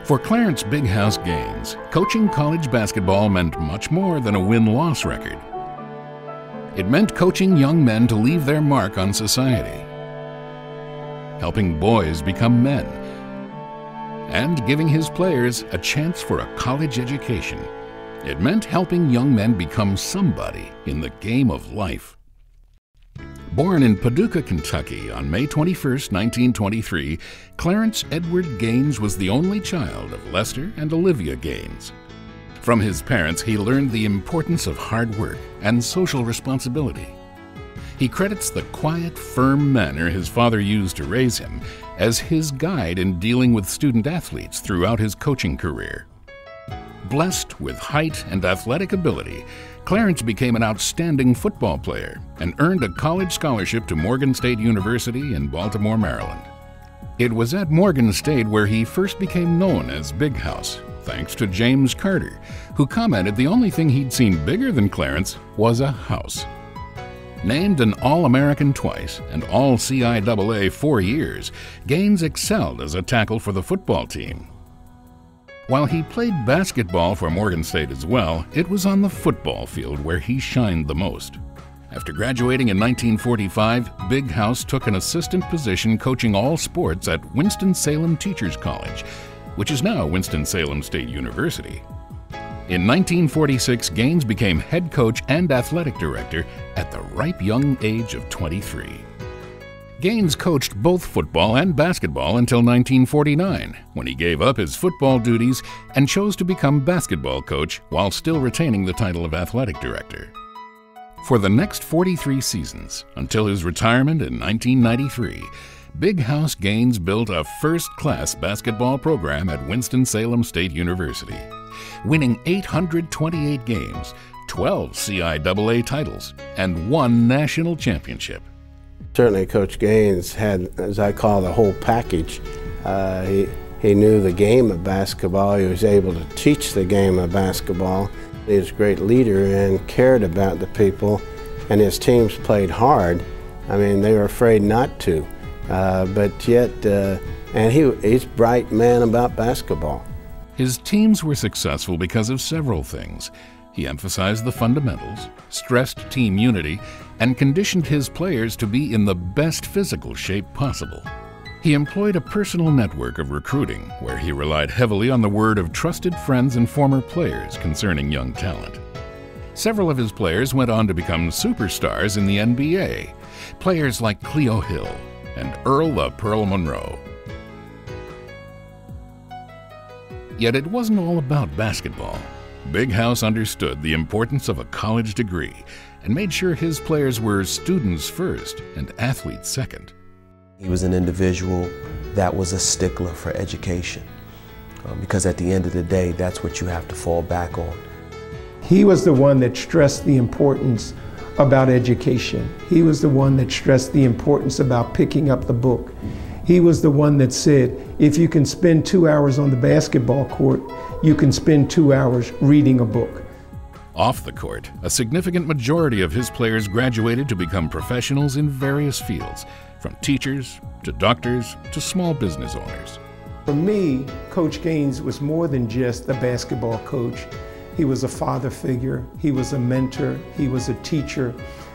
For Clarence Big House Gaines, coaching college basketball meant much more than a win-loss record. It meant coaching young men to leave their mark on society, helping boys become men, and giving his players a chance for a college education. It meant helping young men become somebody in the game of life. Born in Paducah, Kentucky on May 21, 1923, Clarence Edward Gaines was the only child of Lester and Olivia Gaines. From his parents, he learned the importance of hard work and social responsibility. He credits the quiet, firm manner his father used to raise him as his guide in dealing with student athletes throughout his coaching career. Blessed with height and athletic ability, Clarence became an outstanding football player and earned a college scholarship to Morgan State University in Baltimore, Maryland. It was at Morgan State where he first became known as Big House, thanks to James Carter, who commented the only thing he'd seen bigger than Clarence was a house. Named an All-American twice and All-CIAA 4 years, Gaines excelled as a tackle for the football team. While he played basketball for Morgan State as well, it was on the football field where he shined the most. After graduating in 1945, Big House took an assistant position coaching all sports at Winston-Salem Teachers College, which is now Winston-Salem State University. In 1946, Gaines became head coach and athletic director at the ripe young age of 23. Gaines coached both football and basketball until 1949, when he gave up his football duties and chose to become basketball coach while still retaining the title of athletic director. For the next 43 seasons, until his retirement in 1993, Big House Gaines built a first-class basketball program at Winston-Salem State University, winning 828 games, 12 CIAA titles, and 1 national championship. Certainly Coach Gaines had, as I call, the whole package. He knew the game of basketball. He was able to teach the game of basketball. He was a great leader and cared about the people, and his teams played hard. I mean, they were afraid not to, but yet, and he's a bright man about basketball. His teams were successful because of several things. He emphasized the fundamentals, stressed team unity, and conditioned his players to be in the best physical shape possible. He employed a personal network of recruiting where he relied heavily on the word of trusted friends and former players concerning young talent. Several of his players went on to become superstars in the NBA, players like Cleo Hill and Earl the Pearl Monroe. Yet it wasn't all about basketball. Big House understood the importance of a college degree and made sure his players were students first and athletes second. He was an individual that was a stickler for education, because at the end of the day, that's what you have to fall back on. He was the one that stressed the importance about education. He was the one that stressed the importance about picking up the book. He was the one that said, if you can spend 2 hours on the basketball court, you can spend 2 hours reading a book. Off the court, a significant majority of his players graduated to become professionals in various fields, from teachers to doctors to small business owners. For me, Coach Gaines was more than just a basketball coach. He was a father figure, he was a mentor, he was a teacher,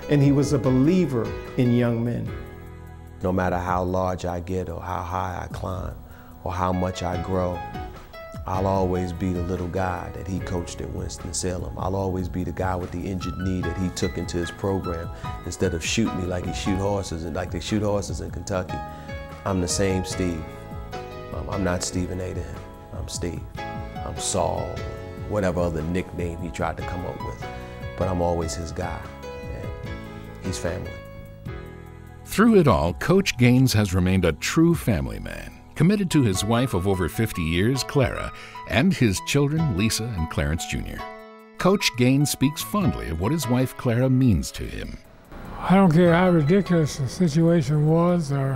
and he was a believer in young men. No matter how large I get or how high I climb or how much I grow, I'll always be the little guy that he coached at Winston-Salem. I'll always be the guy with the injured knee that he took into his program instead of shoot me like he shoot horses and like they shoot horses in Kentucky. I'm the same Steve. I'm not Stephen A to him. I'm Steve. I'm Saul, whatever other nickname he tried to come up with. But I'm always his guy, and he's family. Through it all, Coach Gaines has remained a true family man, committed to his wife of over 50 years, Clara, and his children, Lisa and Clarence Jr. Coach Gaines speaks fondly of what his wife, Clara, means to him. I don't care how ridiculous the situation was or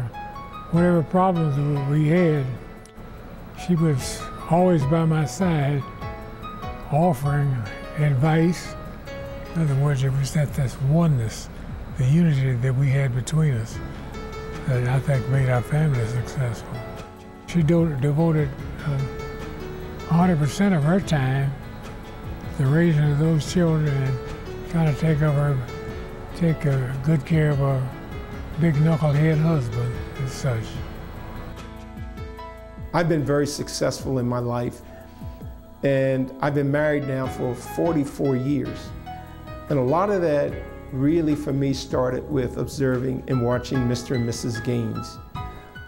whatever problems we had, she was always by my side, offering advice. In other words, it was that oneness, the unity that we had between us, that I think made our family successful. She devoted 100% of her time, the raising of those children and trying to take good care of her big knucklehead husband and such. I've been very successful in my life, and I've been married now for 44 years. And a lot of that really for me started with observing and watching Mr. and Mrs. Gaines,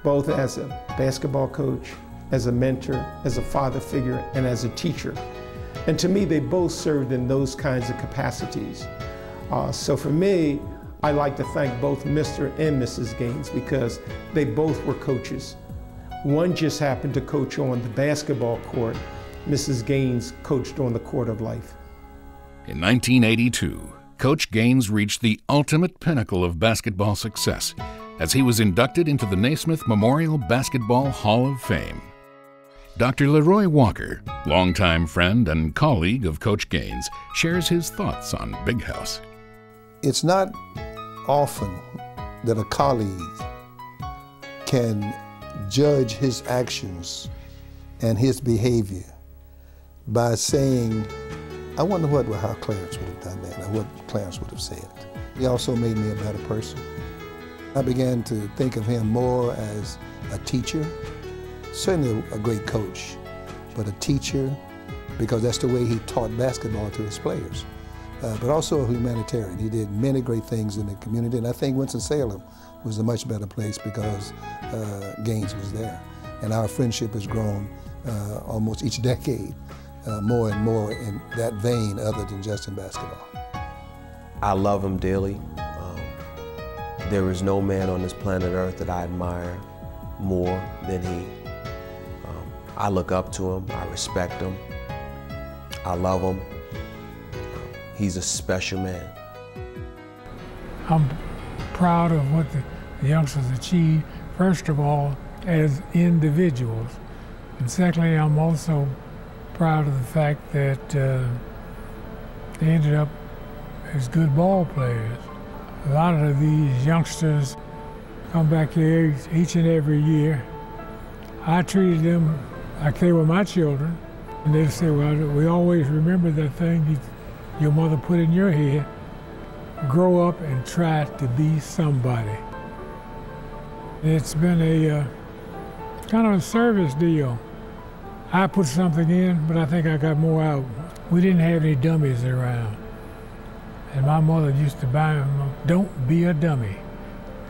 both as a basketball coach, as a mentor, as a father figure, and as a teacher. And to me, they both served in those kinds of capacities. So for me, I like to thank both Mr. and Mrs. Gaines because they both were coaches. One just happened to coach on the basketball court. Mrs. Gaines coached on the court of life. In 1982, Coach Gaines reached the ultimate pinnacle of basketball success as he was inducted into the Naismith Memorial Basketball Hall of Fame. Dr. Leroy Walker, longtime friend and colleague of Coach Gaines, shares his thoughts on Big House. It's not often that a colleague can judge his actions and his behavior by saying, I wonder how Clarence would have done that, or what Clarence would have said. He also made me a better person. I began to think of him more as a teacher, certainly a great coach, but a teacher, because that's the way he taught basketball to his players. But also a humanitarian. He did many great things in the community, and I think Winston-Salem was a much better place because Gaines was there. And our friendship has grown almost each decade, more and more in that vein other than just in basketball. I love him dearly. There is no man on this planet Earth that I admire more than he. I look up to him, I respect him, I love him. He's a special man. I'm proud of what the youngsters achieved, first of all, as individuals. And secondly, I'm also proud of the fact that they ended up as good ball players. A lot of these youngsters come back here each and every year. I treated them like they were my children. And they say, well, we always remember that thing your mother put in your head. Grow up and try to be somebody. It's been a kind of a service deal. I put something in, but I think I got more out. We didn't have any dummies around. And my mother used to buy them, don't be a dummy,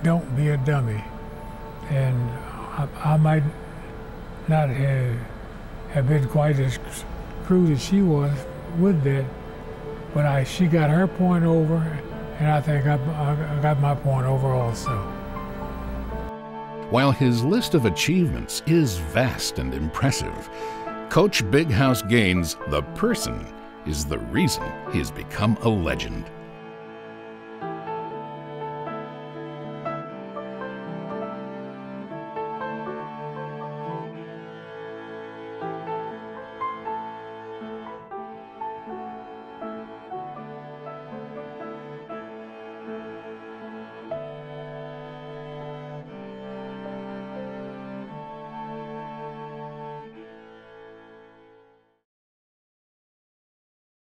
don't be a dummy. And I might not have been quite as crude as she was with that, but she got her point over, and I think I got my point over also. While his list of achievements is vast and impressive, Coach Big House Gaines, the person, is the reason he has become a legend.